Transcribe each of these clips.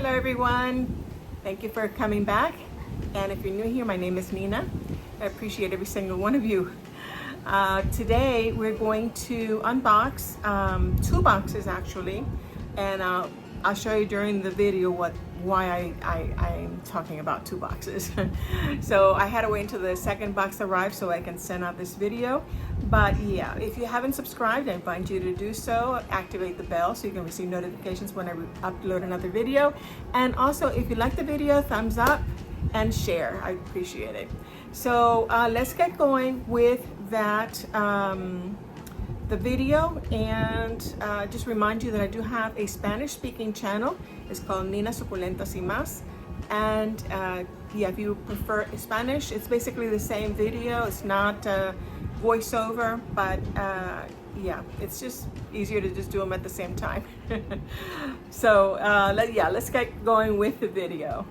Hello everyone, thank you for coming back, and if you're new here, my name is Nina. I appreciate every single one of you. Today we're going to unbox two boxes actually, and I'll show you during the video why I'm talking about two boxes. So I had to wait until the second box arrived so I can send out this video. But yeah, if you haven't subscribed, I invite you to do so. Activate the bell so you can receive notifications when I upload another video. And also, if you like the video, thumbs up and share. I appreciate it. So let's get going with that, the video, and just remind you that I do have a Spanish speaking channel. It's called Nina Suculentas y Más. And yeah, if you prefer Spanish, it's basically the same video. It's not voiceover, but yeah, it's just easier to just do them at the same time. So let's get going with the video.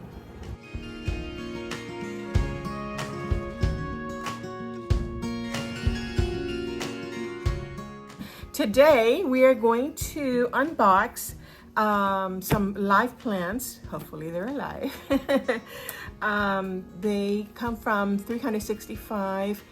Today we are going to unbox some live plants. Hopefully they're alive. They come from 365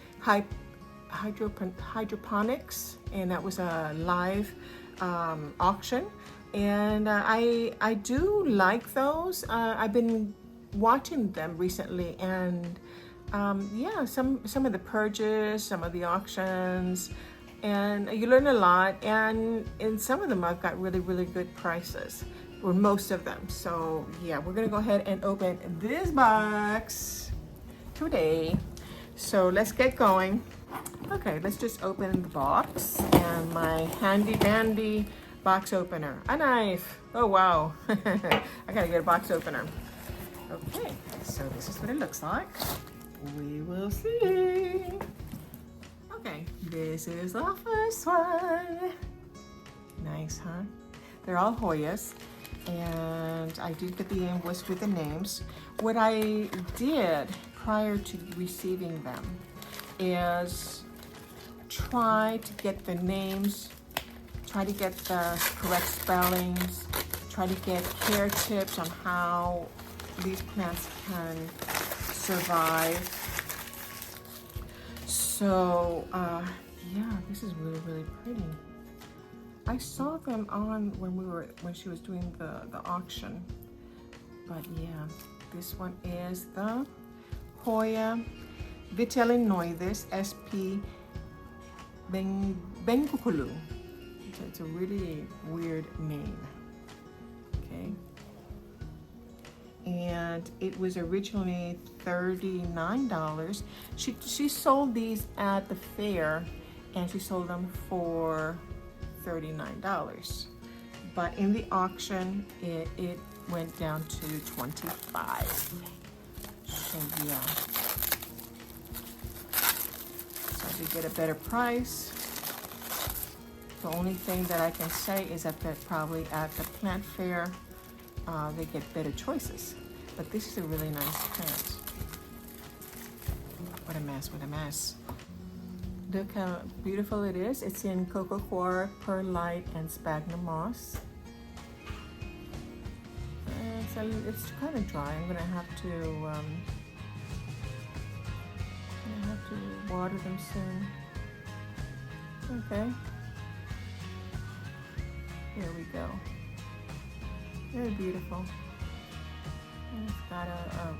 Hydroponics, and that was a live auction. And I do like those. I've been watching them recently, and yeah, some of the purges, some of the auctions. And you learn a lot, and in some of them I've got really good prices, or most of them. So yeah, we're gonna go ahead and open this box today. So let's get going. Okay, let's just open the box, and my handy dandy box opener, a knife. Oh wow, I gotta get a box opener. Okay, so this is what it looks like. We will see. Okay, this is the first one. Nice, huh? They're all Hoyas, and I did get the invoice with the names. What I did prior to receiving them is try to get the names, try to get the correct spellings, try to get care tips on how these plants can survive. So yeah, this is really pretty. I saw them on when she was doing the auction. But yeah, this one is the Hoya Hoyainlove SP Bengkulu. It's a really weird name. Okay. And it was originally $39. She sold these at the fair, and she sold them for $39. But in the auction, it went down to $25. So yeah, so I did get a better price. The only thing that I can say is that probably at the plant fair, they get better choices. But this is a really nice plant. What a mess, what a mess. Look how beautiful it is. It's in cocoa coir, perlite, and sphagnum moss. It's kind of dry. I'm gonna have to water them soon. Okay. Here we go. Very beautiful. And it's got a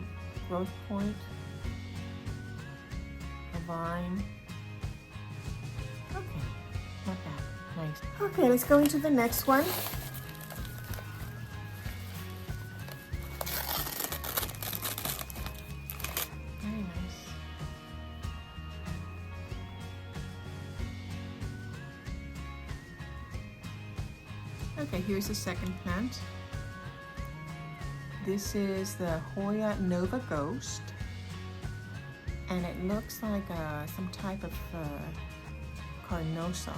growth point, a vine. Okay, not bad. Nice. Okay, let's go into the next one. Very nice. Okay, here's the second plant. This is the Hoyainlove Ghost, and it looks like some type of carnosa,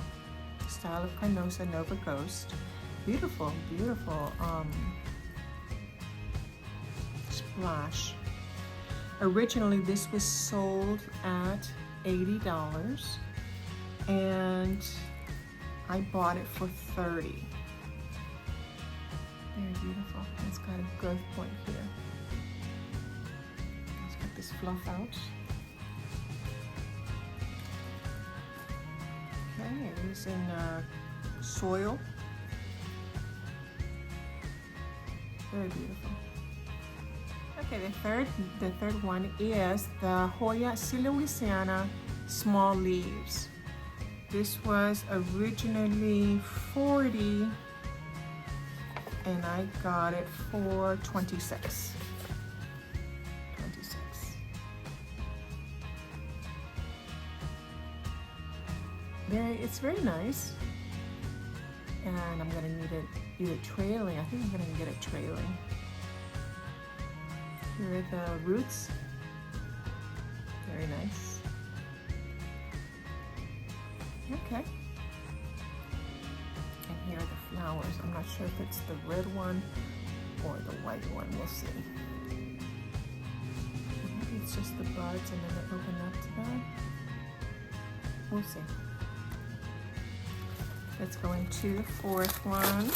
style of carnosa Nova Ghost. Beautiful, beautiful splash. Originally, this was sold at $80, and I bought it for $30. Very beautiful. It's got a growth point here. Let's get this fluff out. Okay, using soil. Very beautiful. Okay, the third one is the Hoya Louisiana small leaves. This was originally 40 and I got it for 26. It's very nice. And I'm gonna need it either trailing. I think I'm gonna get it trailing. Here are the roots. Very nice. Okay. And here are the flowers. I'm not sure if it's the red one or the white one. We'll see. Maybe it's just the buds and then they open up to that. We'll see. Let's go into the fourth one.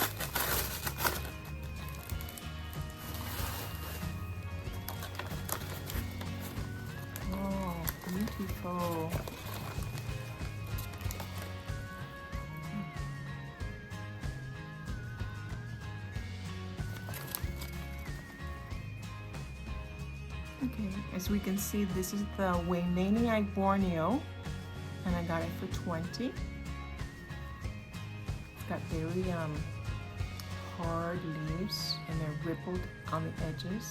Oh, beautiful. Okay, as we can see, this is the Hoyainlove Borneo, and I got it for 20. Got very hard leaves and they're rippled on the edges.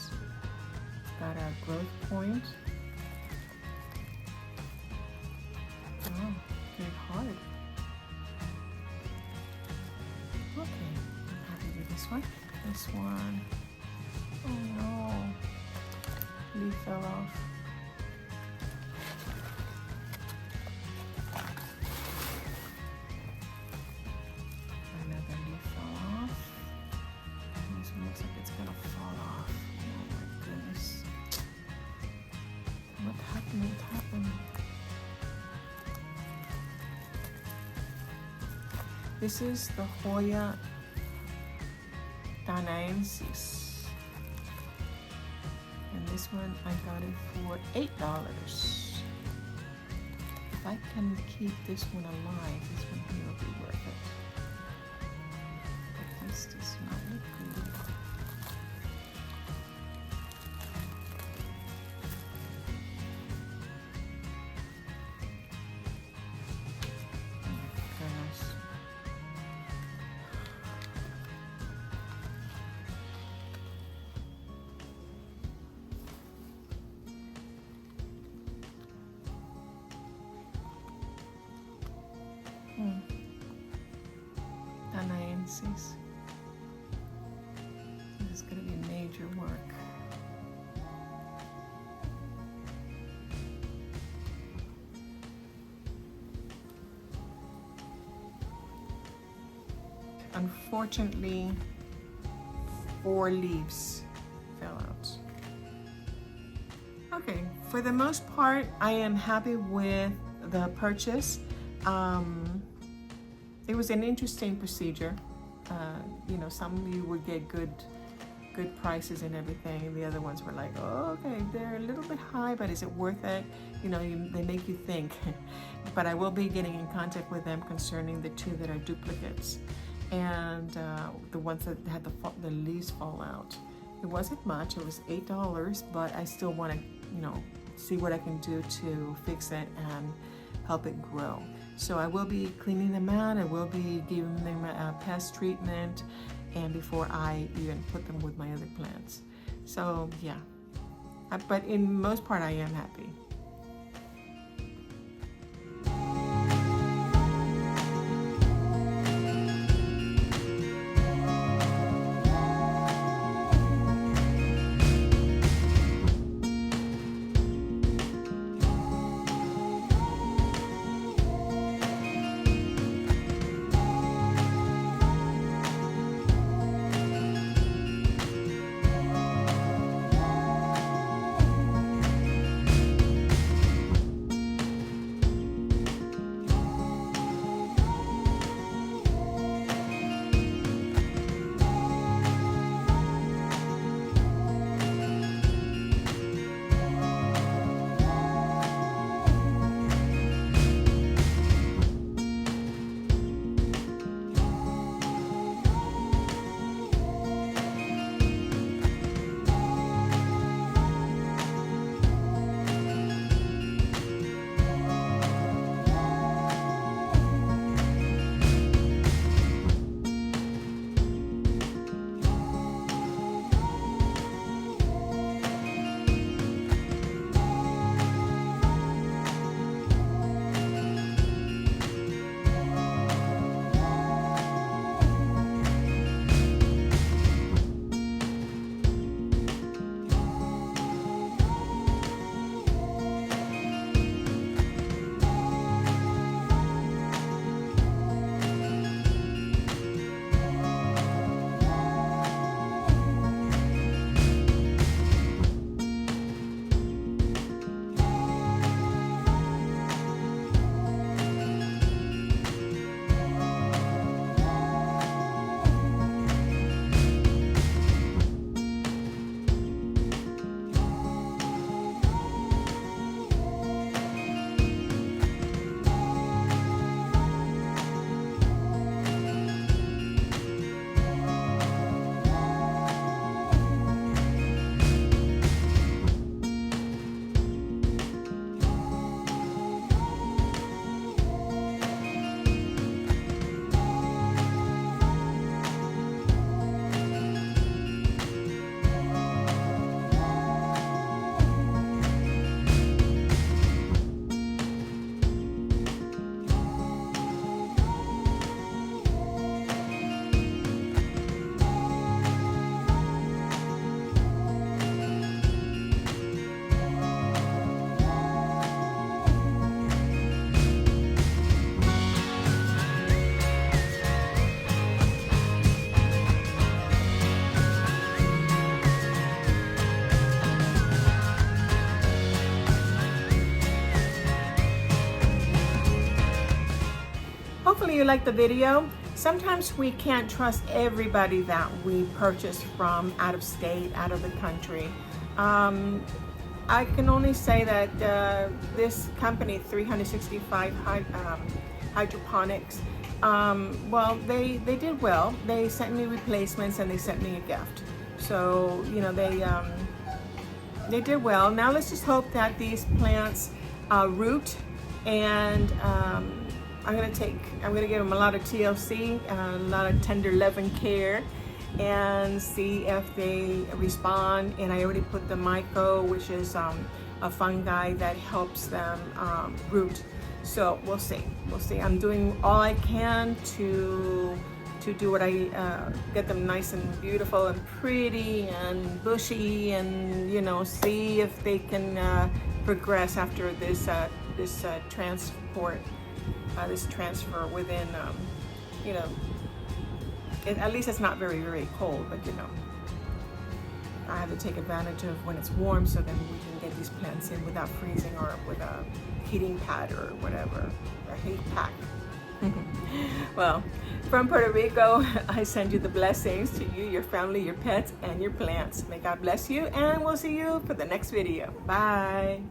It's got a growth point. Oh, very hard. Okay, I'm happy with this one. This one, oh no, leaf fell off. Looks like it's gonna fall off. Oh my goodness. What happened? What happened? This is the Hoyainlove. And this one I got it for $8. If I can keep this one alive, this one here will be worth it. But this does not look good. Hoyainlove. This is going to be major work. Unfortunately, 4 leaves fell out. Okay, for the most part, I am happy with the purchase. It was an interesting procedure. You know, some of you would get good prices and everything. The other ones were like, oh, okay, they're a little bit high, but is it worth it? You know, they make you think. But I will be getting in contact with them concerning the 2 that are duplicates and the ones that had the leaves fall out. It wasn't much. It was $8, but I still want to, you know, see what I can do to fix it and help it grow. So I will be cleaning them out. I will be giving them a pest treatment, and before I even put them with my other plants. So yeah, but in most part I am happy. hopefully you liked the video. Sometimes we can't trust everybody that we purchase from out of state, out of the country. I can only say that this company, 365 Hydroponics, well, they did well. They sent me replacements and they sent me a gift. So, you know, they did well. Now let's just hope that these plants root, and I'm gonna give them a lot of TLC, a lot of tender love and care, and see if they respond. And I already put the myco, which is a fungi that helps them root. So we'll see. I'm doing all I can to do what I get them nice and beautiful and pretty and bushy, and you know, see if they can progress after this transfer within you know, at least it's not very, very cold, but you know, I have to take advantage of when it's warm, so then we can get these plants in without freezing, or with a heating pad or whatever, a heat pack. Well, from Puerto Rico, I send you the blessings to you, your family, your pets, and your plants. May God bless you, and we'll see you for the next video. Bye.